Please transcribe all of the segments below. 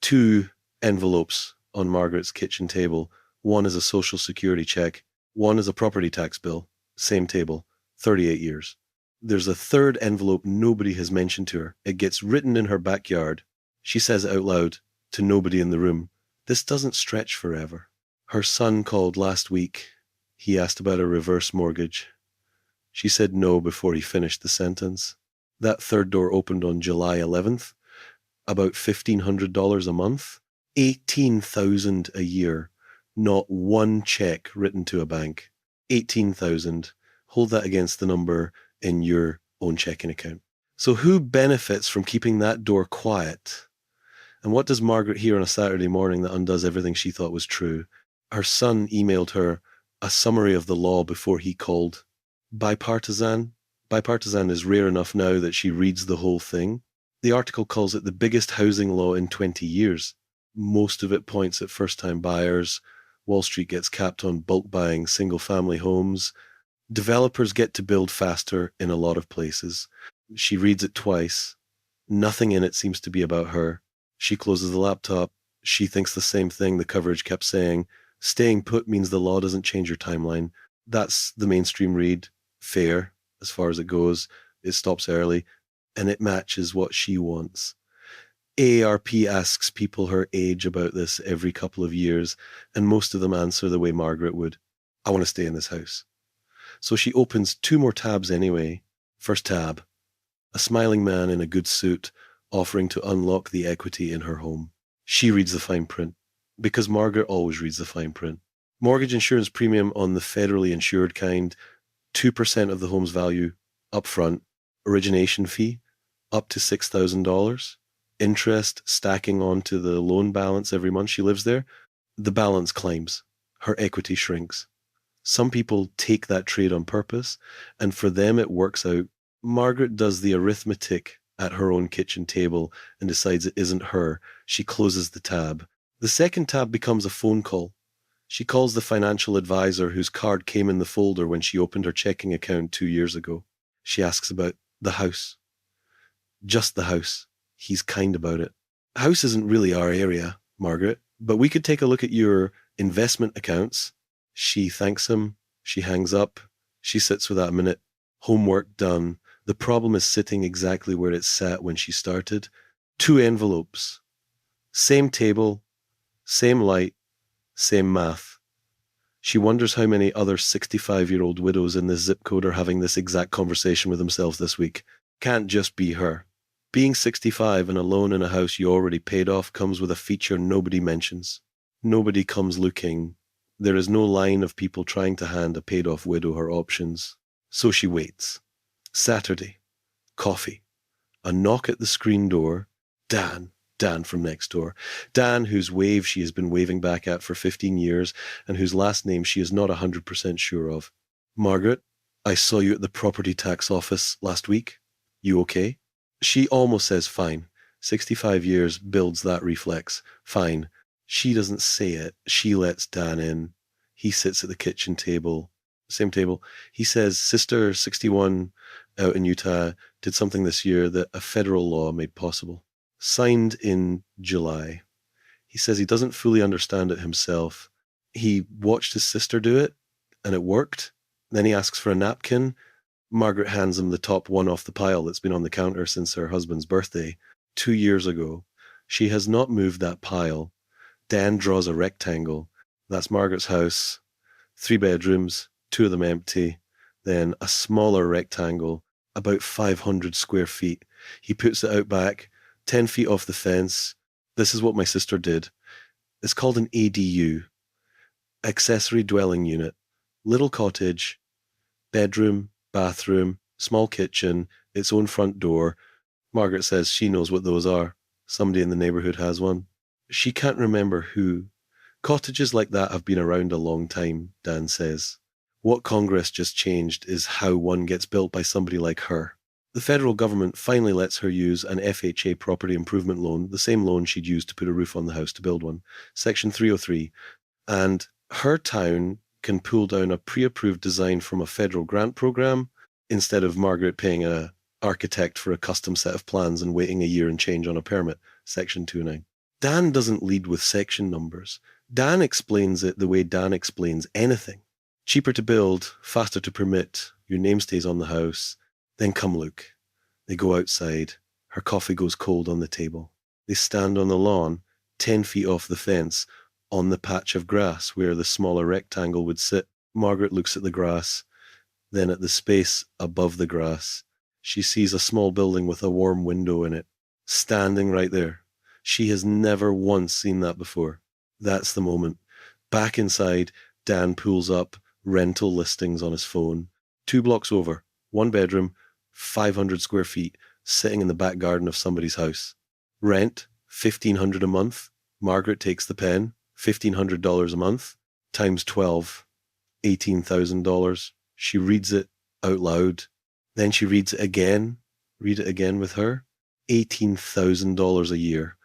2 envelopes on Margaret's kitchen table. One is a social security check. One is a property tax bill. Same table. 38 years. There's a third envelope nobody has mentioned to her. It gets written in her backyard. She says it out loud to nobody in the room. This doesn't stretch forever. Her son called last week. He asked about a reverse mortgage. She said no before he finished the sentence. That third door opened on July 11th. About $1,500 a month. $18,000 a year. Not one check written to a bank. 18,000. Hold that against the number in your own checking account. So who benefits from keeping that door quiet? And what does Margaret hear on a Saturday morning that undoes everything she thought was true? Her son emailed her a summary of the law before he called. Bipartisan. Bipartisan is rare enough now that she reads the whole thing. The article calls it the biggest housing law in 20 years. Most of it points at first-time buyers. Wall Street gets capped on bulk buying single-family homes. Developers get to build faster in a lot of places. She reads it twice. Nothing in it seems to be about her. She closes the laptop. She thinks the same thing the coverage kept saying. Staying put means the law doesn't change your timeline. That's the mainstream read. Fair, as far as it goes. It stops early. And it matches what she wants. AARP asks people her age about this every couple of years, and most of them answer the way Margaret would. I want to stay in this house. So she opens 2 more tabs anyway. First tab, a smiling man in a good suit offering to unlock the equity in her home. She reads the fine print, because Margaret always reads the fine print. Mortgage insurance premium on the federally insured kind, 2% of the home's value upfront, origination fee up to $6,000, interest stacking onto the loan balance every month she lives there. The balance climbs, her equity shrinks. Some people take that trade on purpose, and for them it works out. Margaret does the arithmetic at her own kitchen table and decides it isn't her. She closes the tab. The second tab becomes a phone call. She calls the financial advisor whose card came in the folder when she opened her checking account 2 years ago. She asks about the house. Just the house. He's kind about it. House isn't really our area, Margaret, but we could take a look at your investment accounts. She thanks him. She hangs up. She sits for that minute. Homework done. The problem is sitting exactly where it sat when she started. 2 envelopes. Same table. Same light. Same math. She wonders how many other 65-year-old widows in this zip code are having this exact conversation with themselves this week. Can't just be her. Being 65 and alone in a house you already paid off comes with a feature nobody mentions. Nobody comes looking. There is no line of people trying to hand a paid-off widow her options. So she waits. Saturday. Coffee. A knock at the screen door. Dan from next door. Dan, whose wave she has been waving back at for 15 years and whose last name she is not 100% sure of. Margaret, I saw you at the property tax office last week. You okay? She almost says fine. 65 years builds that reflex. Fine. She doesn't say it. She lets Dan in. He sits at the kitchen table. Same table. He says, Sister 61 out in Utah did something this year that a federal law made possible. Signed in July. He says he doesn't fully understand it himself. He watched his sister do it, and it worked. Then he asks for a napkin. Margaret hands him the top one off the pile that's been on the counter since her husband's birthday, 2 years ago. She has not moved that pile. Dan draws a rectangle. That's Margaret's house. 3 bedrooms, 2 of them empty. Then a smaller rectangle, about 500 square feet. He puts it out back, 10 feet off the fence. This is what my sister did. It's called an ADU, accessory dwelling unit. Little cottage, bedroom, bathroom, small kitchen, its own front door. Margaret says she knows what those are. Somebody in the neighborhood has one. She can't remember who. Cottages like that have been around a long time, Dan says. What Congress just changed is how one gets built by somebody like her. The federal government finally lets her use an FHA property improvement loan, the same loan she'd used to put a roof on the house to build one, Section 303. And her town can pull down a pre-approved design from a federal grant program instead of Margaret paying an architect for a custom set of plans and waiting a year and change on a permit, Section 209. Dan doesn't lead with section numbers. Dan explains it the way Dan explains anything. Cheaper to build, faster to permit, your name stays on the house. Then come look. They go outside. Her coffee goes cold on the table. They stand on the lawn, 10 feet off the fence, on the patch of grass where the smaller rectangle would sit. Margaret looks at the grass, then at the space above the grass. She sees a small building with a warm window in it, standing right there. She has never once seen that before. That's the moment. Back inside, Dan pulls up rental listings on his phone. 2 blocks over, 1 bedroom, 500 square feet, sitting in the back garden of somebody's house. Rent, $1,500 a month. Margaret takes the pen, $1,500 a month, times 12, $18,000. She reads it out loud. Then she reads it again. Read it again with her. $18,000 a year.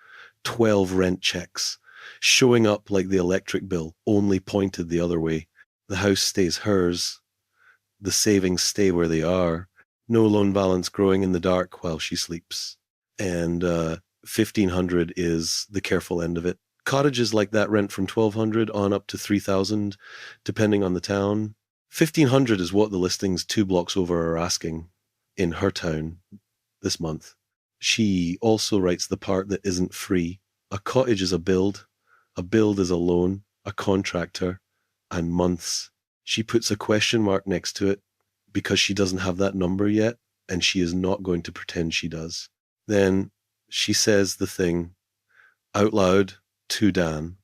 12 rent checks. Showing up like the electric bill, only pointed the other way. The house stays hers. The savings stay where they are. No loan balance growing in the dark while she sleeps. And $1,500 is the careful end of it. Cottages like that rent from $1,200 on up to $3,000, depending on the town. $1,500 is what the listings 2 blocks over are asking in her town this month. She also writes the part that isn't free. A cottage is a build is a loan, a contractor, and months. She puts a question mark next to it because she doesn't have that number yet, and she is not going to pretend she does. Then she says the thing out loud to Dan,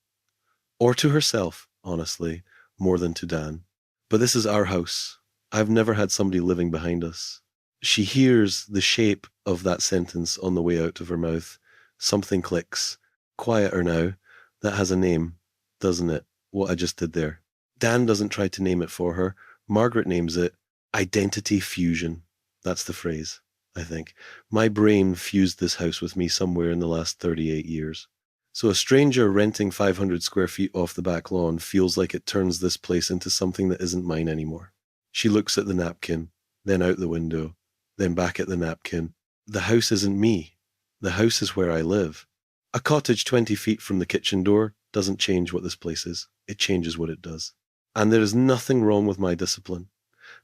or to herself, honestly, more than to Dan. But this is our house. I've never had somebody living behind us. She hears the shape of that sentence on the way out of her mouth. Something clicks. Quieter now. That has a name, doesn't it? What I just did there. Dan doesn't try to name it for her. Margaret names it identity fusion. That's the phrase, I think. My brain fused this house with me somewhere in the last 38 years. So a stranger renting 500 square feet off the back lawn feels like it turns this place into something that isn't mine anymore. She looks at the napkin, then out the window, then back at the napkin. The house isn't me. The house is where I live. A cottage 20 feet from the kitchen door doesn't change what this place is. It changes what it does. And there is nothing wrong with my discipline.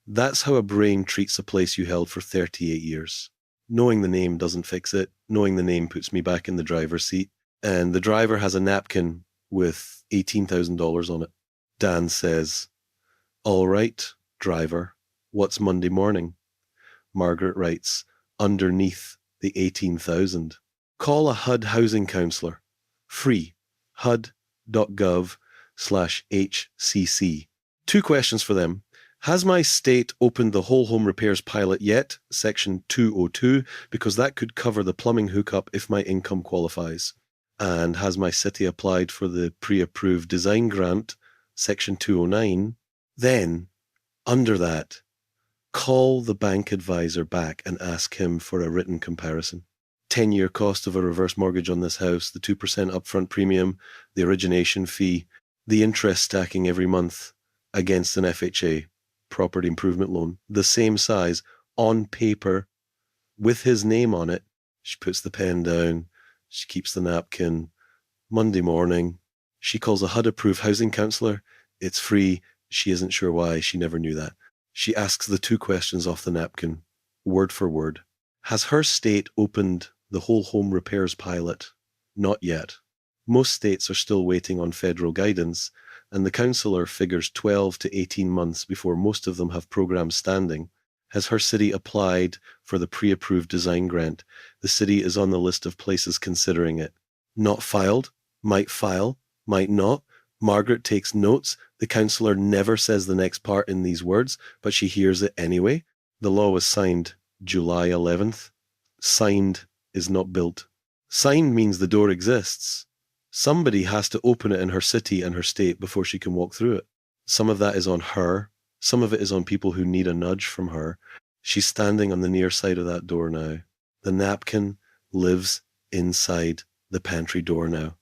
That's how a brain treats a place you held for 38 years. Knowing the name doesn't fix it. Knowing the name puts me back in the driver's seat. And the driver has a napkin with $18,000 on it. Dan says, "All right, driver, what's Monday morning?" Margaret writes, underneath the 18,000. Call a HUD housing counsellor. Free. HUD.gov/HCC. 2 questions for them. Has my state opened the whole home repairs pilot yet? Section 202, because that could cover the plumbing hookup if my income qualifies. And has my city applied for the pre-approved design grant? Section 209. Then, under that, call the bank advisor back and ask him for a written comparison. 10-year cost of a reverse mortgage on this house, the 2% upfront premium, the origination fee, the interest stacking every month against an FHA, property improvement loan, the same size, on paper, with his name on it. She puts the pen down. She keeps the napkin. Monday morning, she calls a HUD-approved housing counsellor. It's free. She isn't sure why. She never knew that. She asks the 2 questions off the napkin, word for word. Has her state opened the whole home repairs pilot? Not yet. Most states are still waiting on federal guidance, and the counsellor figures 12 to 18 months before most of them have programs standing. Has her city applied for the pre-approved design grant? The city is on the list of places considering it. Not filed, might file, might not. Margaret takes notes. The counsellor never says the next part in these words, but she hears it anyway. The law was signed July 11th. Signed is not built. Signed means the door exists. Somebody has to open it in her city and her state before she can walk through it. Some of that is on her. Some of it is on people who need a nudge from her. She's standing on the near side of that door now. The napkin lives inside the pantry door now,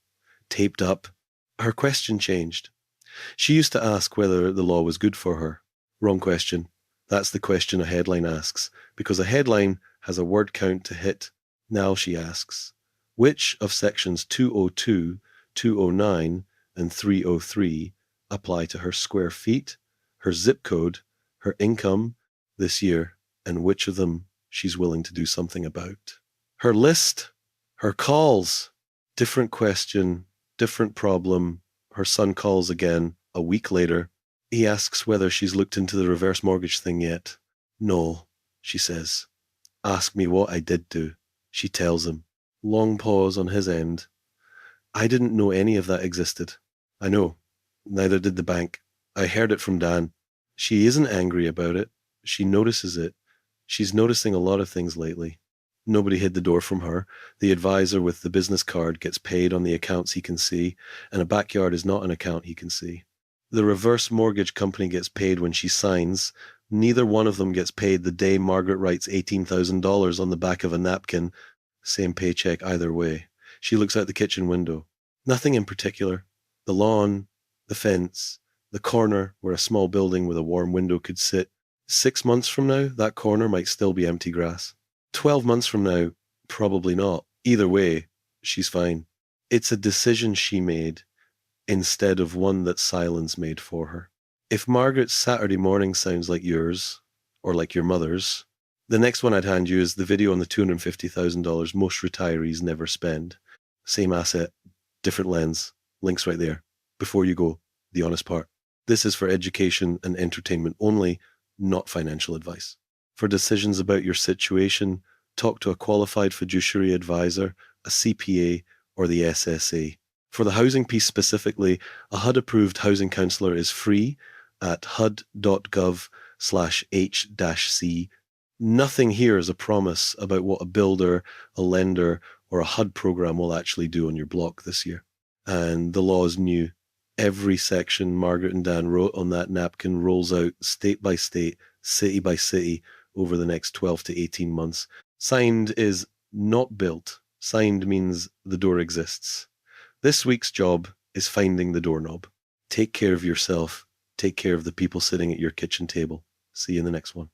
taped up. Her question changed. She used to ask whether the law was good for her. Wrong question. That's the question a headline asks, because a headline has a word count to hit. Now she asks, Which of sections 202, 209, and 303 apply to her square feet, her zip code, her income this year, and which of them she's willing to do something about? Her list, her calls, different question, different problem. Her son calls again a week later. He asks whether she's looked into the reverse mortgage thing yet. No, she says. Ask me what I did do. She tells him. Long pause on his end. I didn't know any of that existed. I know. Neither did the bank. I heard it from Dan. She isn't angry about it. She notices it. She's noticing a lot of things lately. Nobody hid the door from her. The advisor with the business card gets paid on the accounts he can see, and a backyard is not an account he can see. The reverse mortgage company gets paid when she signs. Neither one of them gets paid the day Margaret writes $18,000 on the back of a napkin. Same paycheck either way. She looks out the kitchen window. Nothing in particular. The lawn, the fence, the corner where a small building with a warm window could sit. 6 months from now, that corner might still be empty grass. 12 months from now, probably not. Either way, she's fine. It's a decision she made instead of one that silence made for her. If Margaret's Saturday morning sounds like yours, or like your mother's, the next one I'd hand you is the video on the $250,000 most retirees never spend. Same asset, different lens. Links right there. Before you go, the honest part. This is for education and entertainment only, not financial advice. For decisions about your situation, talk to a qualified fiduciary advisor, a CPA, or the SSA. For the housing piece specifically, a HUD-approved housing counsellor is free at hud.gov/H-C. Nothing here is a promise about what a builder, a lender, or a HUD program will actually do on your block this year. And the law is new. Every section Margaret and Dan wrote on that napkin rolls out state by state, city by city over the next 12 to 18 months. Signed is not built. Signed means the door exists. This week's job is finding the doorknob. Take care of yourself. Take care of the people sitting at your kitchen table. See you in the next one.